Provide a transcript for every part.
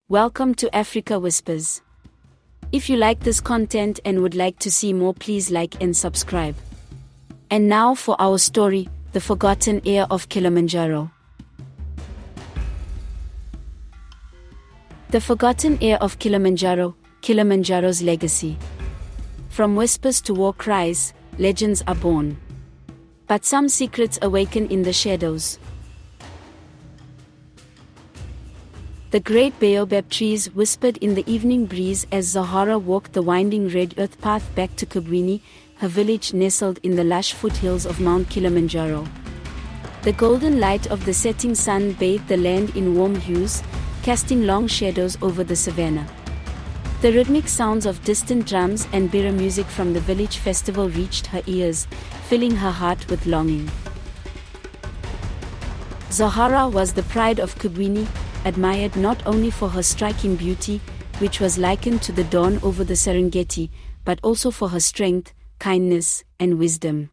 Welcome to Africa Whispers. If you like this content and would like to see more, please like and subscribe. And now for our story, The Forgotten Heir of Kilimanjaro. The Forgotten Heir of Kilimanjaro, Kilimanjaro's legacy. From whispers to war cries, legends are born. But some secrets awaken in the shadows. The great baobab trees whispered in the evening breeze as Zahara walked the winding red earth path back to Kibwini, her village nestled in the lush foothills of Mount Kilimanjaro. The golden light of the setting sun bathed the land in warm hues, casting long shadows over the savannah. The rhythmic sounds of distant drums and bira music from the village festival reached her ears, filling her heart with longing. Zahara was the pride of Kibwini, admired not only for her striking beauty, which was likened to the dawn over the Serengeti, but also for her strength, kindness, and wisdom.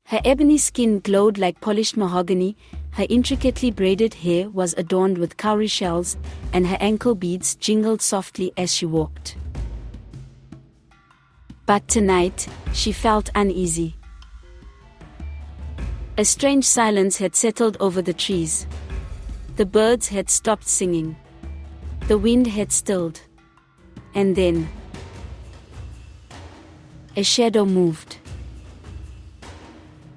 Her ebony skin glowed like polished mahogany, her intricately braided hair was adorned with cowrie shells, and her ankle beads jingled softly as she walked. But tonight, she felt uneasy. A strange silence had settled over the trees. The birds had stopped singing. The wind had stilled. And then, a shadow moved.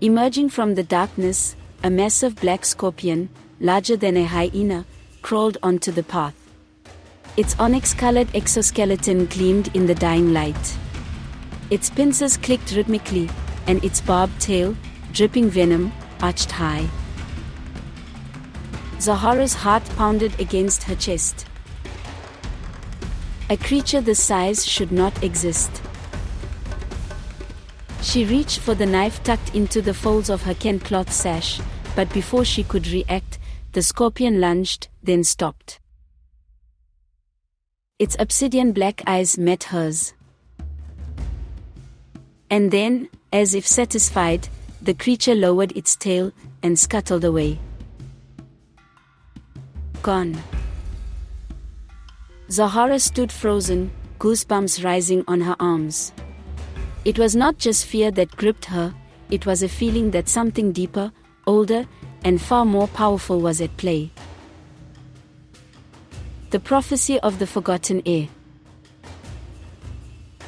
Emerging from the darkness, a massive black scorpion, larger than a hyena, crawled onto the path. Its onyx-colored exoskeleton gleamed in the dying light. Its pincers clicked rhythmically, and its barbed tail, dripping venom, arched high. Zahara's heart pounded against her chest. A creature this size should not exist. She reached for the knife tucked into the folds of her Ken cloth sash, but before she could react, the scorpion lunged, then stopped. Its obsidian black eyes met hers. And then, as if satisfied, the creature lowered its tail and scuttled away. Gone. Zahara stood frozen, goosebumps rising on her arms. It was not just fear that gripped her, it was a feeling that something deeper, older, and far more powerful was at play. The prophecy of the forgotten heir.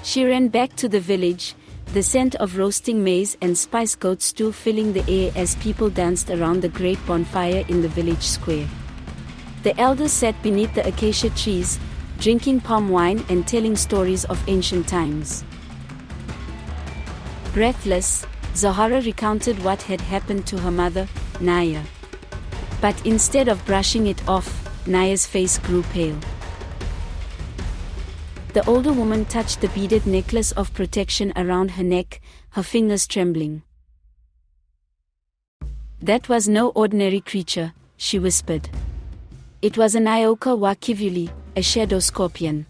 She ran back to the village, the scent of roasting maize and spice goat stew filling the air as people danced around the great bonfire in the village square. The elders sat beneath the acacia trees, drinking palm wine and telling stories of ancient times. Breathless, Zahara recounted what had happened to her mother, Naya. But instead of brushing it off, Naya's face grew pale. The older woman touched the beaded necklace of protection around her neck, her fingers trembling. "That was no ordinary creature," she whispered. "It was an Ioka wa Kivuli, a shadow scorpion.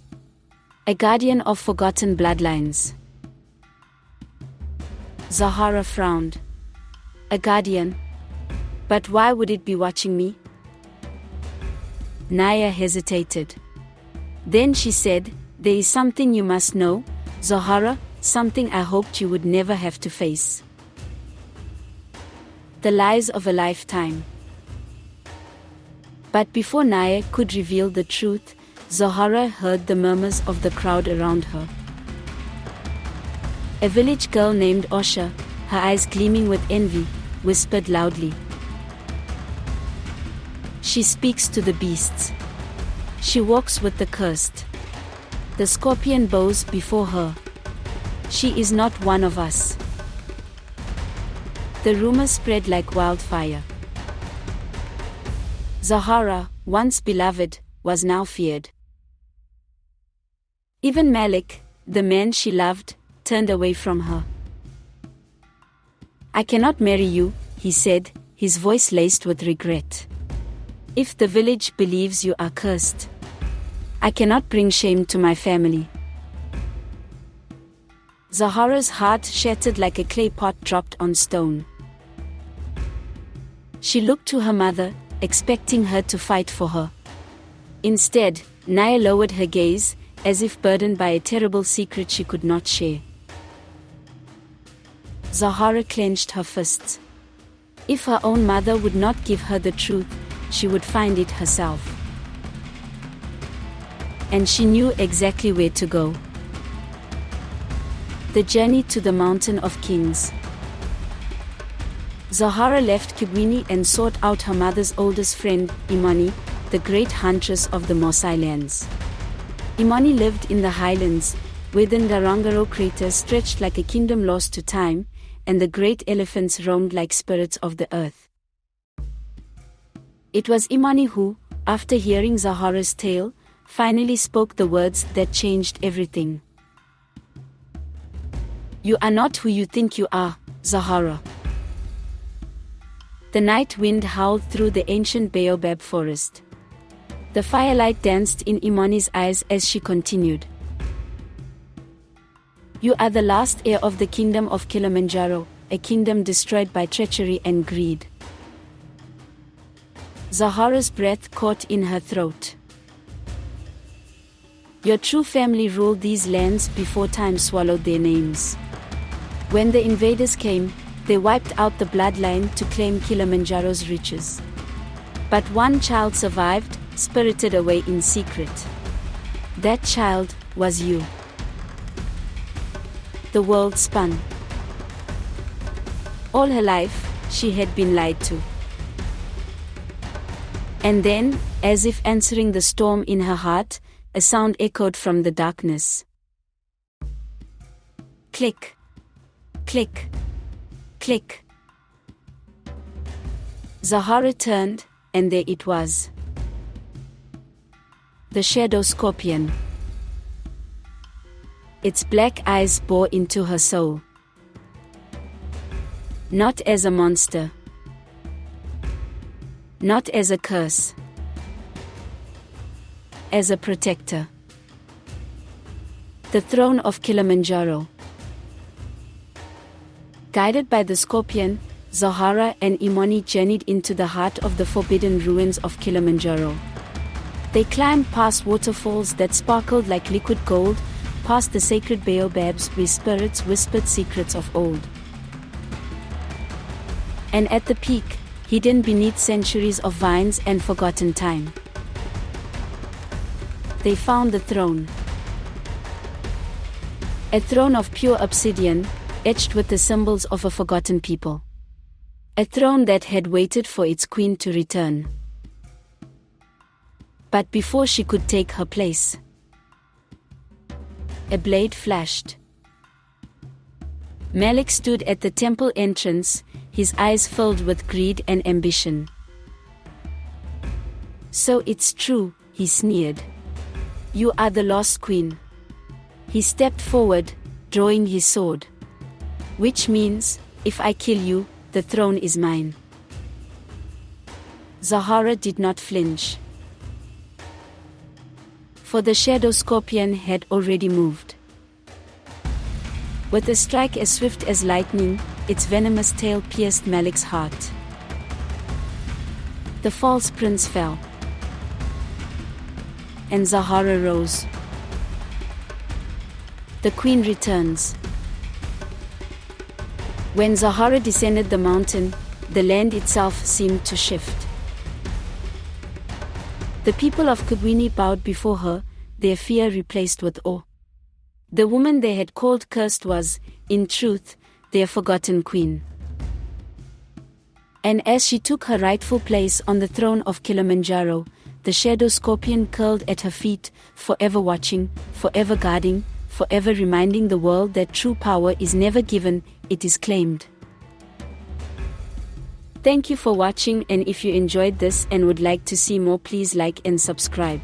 A guardian of forgotten bloodlines." Zahara frowned. "A guardian? But why would it be watching me?" Naya hesitated. Then she said, "There is something you must know, Zahara, something I hoped you would never have to face. The lies of a lifetime." But before Naya could reveal the truth, Zahara heard the murmurs of the crowd around her. A village girl named Osha, her eyes gleaming with envy, whispered loudly. "She speaks to the beasts. She walks with the cursed. The scorpion bows before her. She is not one of us." The rumor spread like wildfire. Zahara, once beloved, was now feared. Even Malik, the man she loved, turned away from her. "I cannot marry you," he said, his voice laced with regret. "If the village believes you are cursed, I cannot bring shame to my family." Zahara's heart shattered like a clay pot dropped on stone. She looked to her mother, expecting her to fight for her. Instead, Naya lowered her gaze, as if burdened by a terrible secret she could not share. Zahara clenched her fists. If her own mother would not give her the truth, she would find it herself. And she knew exactly where to go. The journey to the Mountain of Kings. Zahara left Kibwini and sought out her mother's oldest friend, Imani, the great huntress of the Maasai lands. Imani lived in the highlands, where the Ngorongoro crater stretched like a kingdom lost to time, and the great elephants roamed like spirits of the earth. It was Imani who, after hearing Zahara's tale, finally spoke the words that changed everything. "You are not who you think you are, Zahara." The night wind howled through the ancient baobab forest. The firelight danced in Imani's eyes as she continued. "You are the last heir of the kingdom of Kilimanjaro, a kingdom destroyed by treachery and greed." Zahara's breath caught in her throat. "Your true family ruled these lands before time swallowed their names. When the invaders came, they wiped out the bloodline to claim Kilimanjaro's riches. But one child survived, spirited away in secret. That child was you." The world spun. All her life, she had been lied to. And then, as if answering the storm in her heart, a sound echoed from the darkness. Click. Click. Click. Zahara turned, and there it was. The shadow scorpion. Its black eyes bore into her soul. Not as a monster. Not as a curse. As a protector. The throne of Kilimanjaro. Guided by the scorpion, Zahara and Imani journeyed into the heart of the forbidden ruins of Kilimanjaro. They climbed past waterfalls that sparkled like liquid gold, past the sacred baobabs where spirits whispered secrets of old. And at the peak, hidden beneath centuries of vines and forgotten time, they found the throne. A throne of pure obsidian, etched with the symbols of a forgotten people. A throne that had waited for its queen to return. But before she could take her place, a blade flashed. Malik stood at the temple entrance, his eyes filled with greed and ambition. "So it's true," he sneered. "You are the lost queen." He stepped forward, drawing his sword. "Which means, if I kill you, the throne is mine." Zahara did not flinch. For the shadow scorpion had already moved. With a strike as swift as lightning, its venomous tail pierced Malik's heart. The false prince fell. And Zahara rose. The queen returns. When Zahara descended the mountain, the land itself seemed to shift. The people of Kibwini bowed before her, their fear replaced with awe. The woman they had called cursed was, in truth, their forgotten queen. And as she took her rightful place on the throne of Kilimanjaro, the shadow scorpion curled at her feet, forever watching, forever guarding, forever reminding the world that true power is never given, it is claimed. Thank you for watching, and if you enjoyed this and would like to see more, please like and subscribe.